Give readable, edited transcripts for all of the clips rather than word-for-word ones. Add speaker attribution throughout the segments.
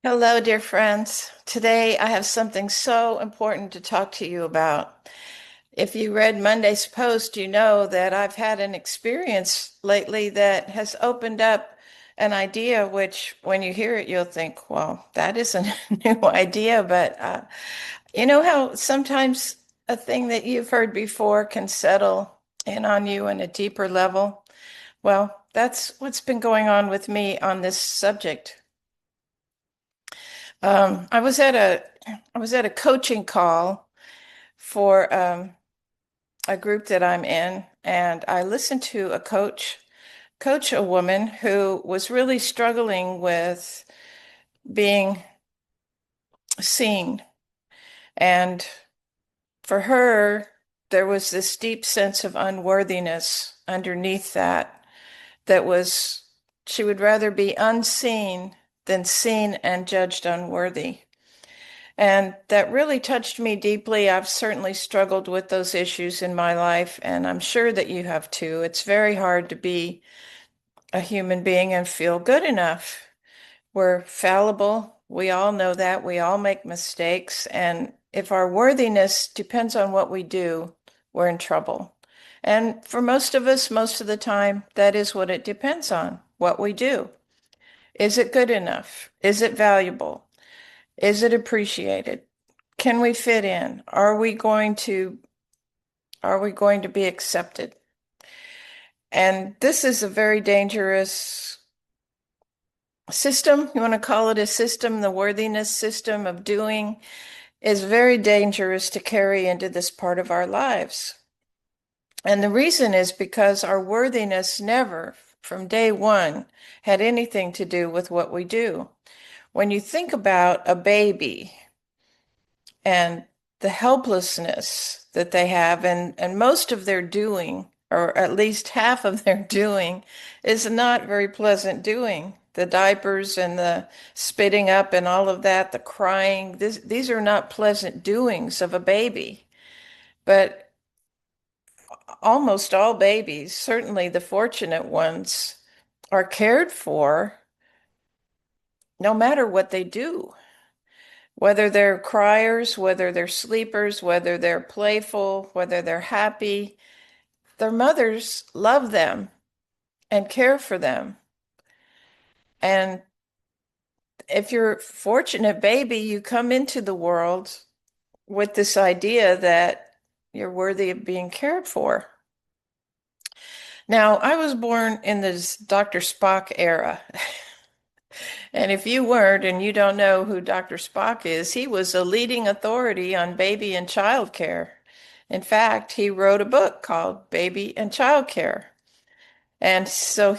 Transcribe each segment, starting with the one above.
Speaker 1: Hello, dear friends. Today I have something so important to talk to you about. If you read Monday's post, you know that I've had an experience lately that has opened up an idea, which when you hear it, you'll think, well, that isn't a new idea. But you know how sometimes a thing that you've heard before can settle in on you in a deeper level? Well, that's what's been going on with me on this subject. I was at a coaching call for a group that I'm in, and I listened to a coach a woman who was really struggling with being seen. And for her, there was this deep sense of unworthiness underneath that was she would rather be unseen than seen and judged unworthy. And that really touched me deeply. I've certainly struggled with those issues in my life, and I'm sure that you have too. It's very hard to be a human being and feel good enough. We're fallible. We all know that. We all make mistakes. And if our worthiness depends on what we do, we're in trouble. And for most of us, most of the time, that is what it depends on, what we do. Is it good enough? Is it valuable? Is it appreciated? Can we fit in? Are we going to be accepted? And this is a very dangerous system. You want to call it a system, the worthiness system of doing is very dangerous to carry into this part of our lives. And the reason is because our worthiness never, from day one, had anything to do with what we do. When you think about a baby, and the helplessness that they have, and most of their doing, or at least half of their doing, is not very pleasant doing. The diapers and the spitting up and all of that, the crying, these are not pleasant doings of a baby. But almost all babies, certainly the fortunate ones, are cared for no matter what they do. Whether they're criers, whether they're sleepers, whether they're playful, whether they're happy, their mothers love them and care for them. And if you're a fortunate baby, you come into the world with this idea that you're worthy of being cared for. Now, I was born in this Dr. Spock era. And if you weren't and you don't know who Dr. Spock is, he was a leading authority on baby and child care. In fact, he wrote a book called Baby and Child Care. And so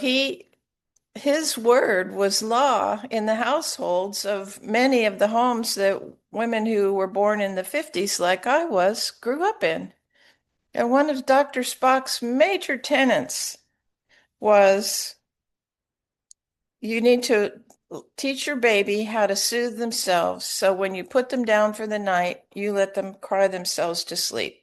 Speaker 1: his word was law in the households of many of the homes that women who were born in the 50s, like I was, grew up in. And one of Dr. Spock's major tenets was you need to teach your baby how to soothe themselves. So when you put them down for the night, you let them cry themselves to sleep.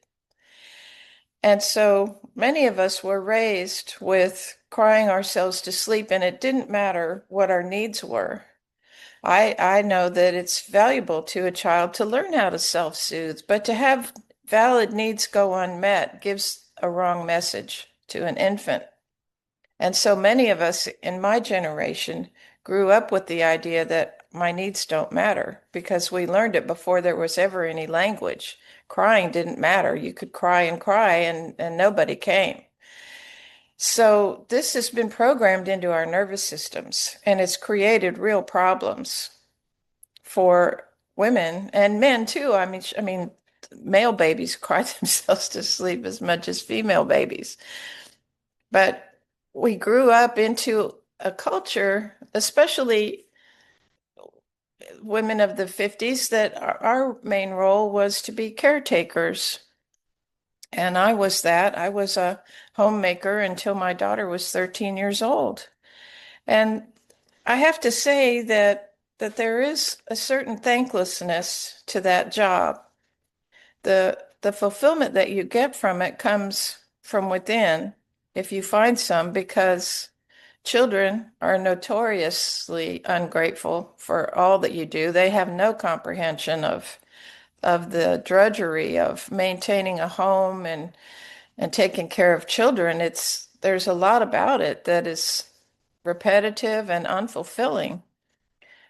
Speaker 1: And so many of us were raised with crying ourselves to sleep, and it didn't matter what our needs were. I know that it's valuable to a child to learn how to self-soothe, but to have valid needs go unmet gives a wrong message to an infant. And so many of us in my generation grew up with the idea that my needs don't matter because we learned it before there was ever any language. Crying didn't matter. You could cry and nobody came. So this has been programmed into our nervous systems and it's created real problems for women and men too. I mean, male babies cry themselves to sleep as much as female babies. But we grew up into a culture, especially women of the 50s, that our main role was to be caretakers. And I was that. I was a homemaker until my daughter was 13 years old. And I have to say that there is a certain thanklessness to that job. The fulfillment that you get from it comes from within, if you find some, because children are notoriously ungrateful for all that you do. They have no comprehension of the drudgery of maintaining a home and taking care of children. There's a lot about it that is repetitive and unfulfilling.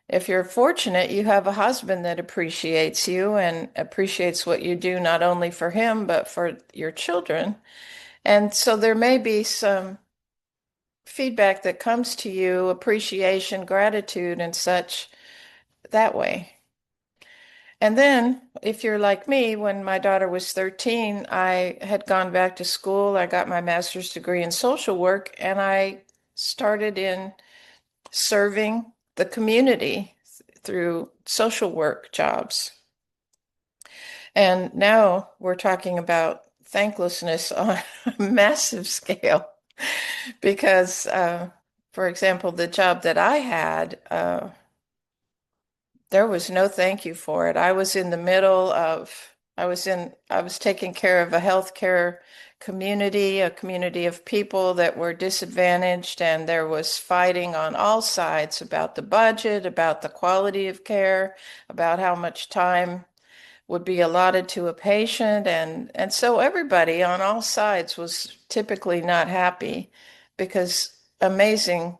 Speaker 1: If you're fortunate, you have a husband that appreciates you and appreciates what you do, not only for him, but for your children. And so there may be some feedback that comes to you, appreciation, gratitude, and such that way. And then, if you're like me, when my daughter was 13, I had gone back to school. I got my master's degree in social work, and I started in serving the community through social work jobs. And now we're talking about thanklessness on a massive scale because, for example, the job that I had, there was no thank you for it. I was in the middle of, I was taking care of a healthcare community, a community of people that were disadvantaged, and there was fighting on all sides about the budget, about the quality of care, about how much time would be allotted to a patient, and so everybody on all sides was typically not happy because amazing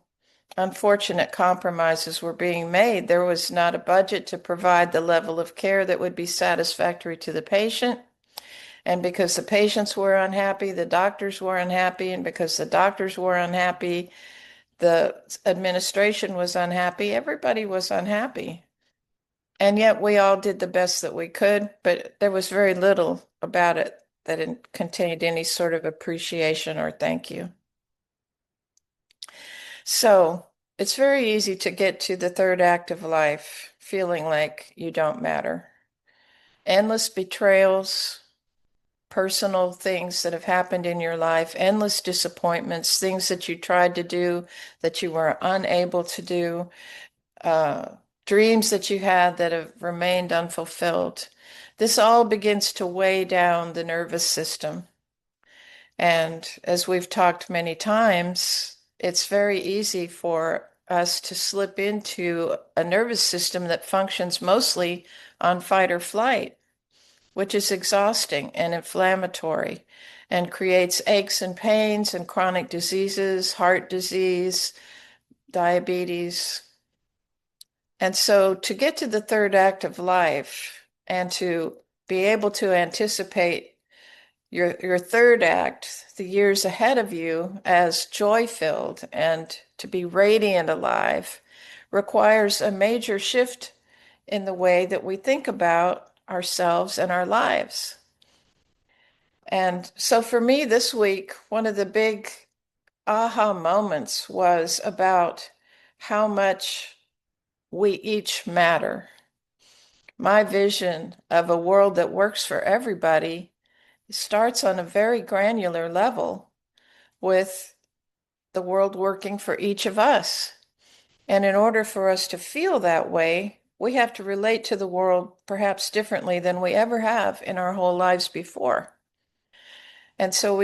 Speaker 1: unfortunate compromises were being made. There was not a budget to provide the level of care that would be satisfactory to the patient. And because the patients were unhappy, the doctors were unhappy. And because the doctors were unhappy, the administration was unhappy. Everybody was unhappy. And yet we all did the best that we could, but there was very little about it that contained any sort of appreciation or thank you. So it's very easy to get to the third act of life feeling like you don't matter. Endless betrayals, personal things that have happened in your life, endless disappointments, things that you tried to do that you were unable to do, dreams that you had that have remained unfulfilled. This all begins to weigh down the nervous system. And as we've talked many times, it's very easy for us to slip into a nervous system that functions mostly on fight or flight, which is exhausting and inflammatory and creates aches and pains and chronic diseases, heart disease, diabetes. And so to get to the third act of life and to be able to anticipate your third act, the years ahead of you, as joy-filled and to be radiant alive, requires a major shift in the way that we think about ourselves and our lives. And so for me this week, one of the big aha moments was about how much we each matter. My vision of a world that works for everybody starts on a very granular level with the world working for each of us. And in order for us to feel that way, we have to relate to the world perhaps differently than we ever have in our whole lives before. And so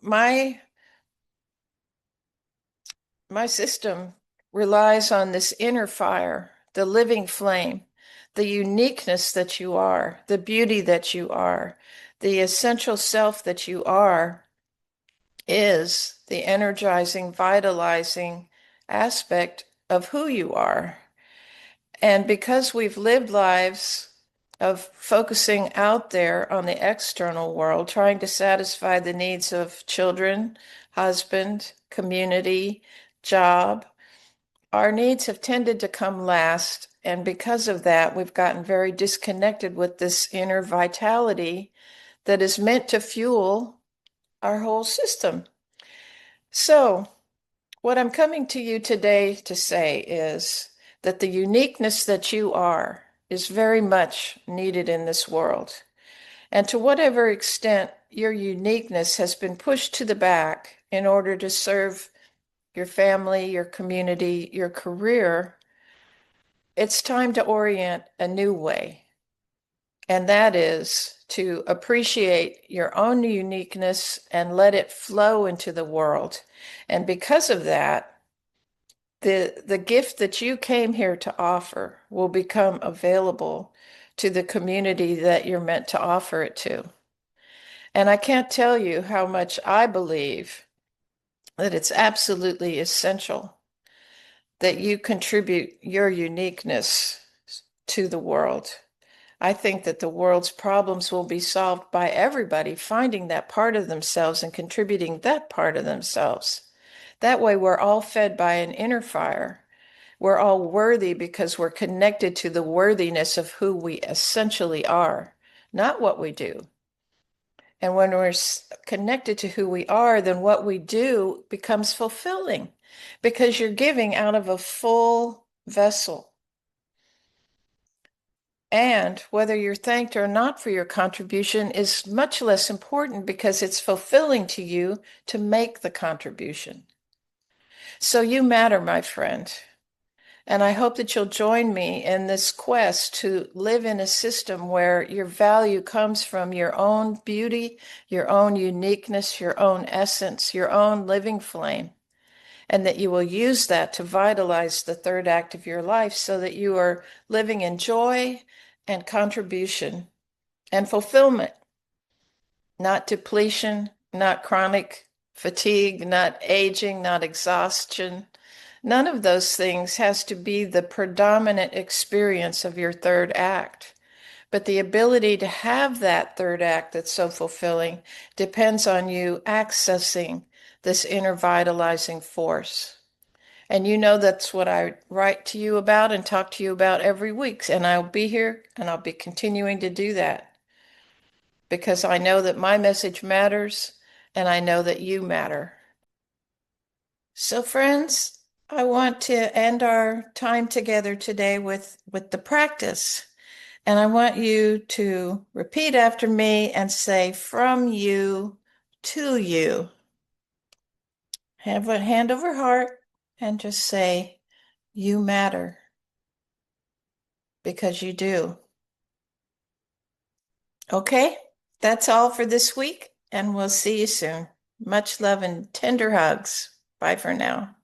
Speaker 1: my system relies on this inner fire, the living flame, the uniqueness that you are, the beauty that you are, the essential self that you are is the energizing, vitalizing aspect of who you are. And because we've lived lives of focusing out there on the external world, trying to satisfy the needs of children, husband, community, job, our needs have tended to come last. And because of that, we've gotten very disconnected with this inner vitality that is meant to fuel our whole system. So, what I'm coming to you today to say is that the uniqueness that you are is very much needed in this world. And to whatever extent your uniqueness has been pushed to the back in order to serve your family, your community, your career, it's time to orient a new way. And that is to appreciate your own uniqueness and let it flow into the world. And because of that, the gift that you came here to offer will become available to the community that you're meant to offer it to. And I can't tell you how much I believe that it's absolutely essential that you contribute your uniqueness to the world. I think that the world's problems will be solved by everybody finding that part of themselves and contributing that part of themselves. That way, we're all fed by an inner fire. We're all worthy because we're connected to the worthiness of who we essentially are, not what we do. And when we're connected to who we are, then what we do becomes fulfilling because you're giving out of a full vessel. And whether you're thanked or not for your contribution is much less important because it's fulfilling to you to make the contribution. So you matter, my friend. And I hope that you'll join me in this quest to live in a system where your value comes from your own beauty, your own uniqueness, your own essence, your own living flame, and that you will use that to vitalize the third act of your life so that you are living in joy and contribution and fulfillment, not depletion, not chronic fatigue, not aging, not exhaustion. None of those things has to be the predominant experience of your third act. But the ability to have that third act that's so fulfilling depends on you accessing this inner vitalizing force. And you know that's what I write to you about and talk to you about every week. And I'll be here and I'll be continuing to do that because I know that my message matters and I know that you matter. So, friends, I want to end our time together today with the practice. And I want you to repeat after me and say, from you to you. Have a hand over heart and just say, you matter because you do. Okay, that's all for this week, and we'll see you soon. Much love and tender hugs. Bye for now.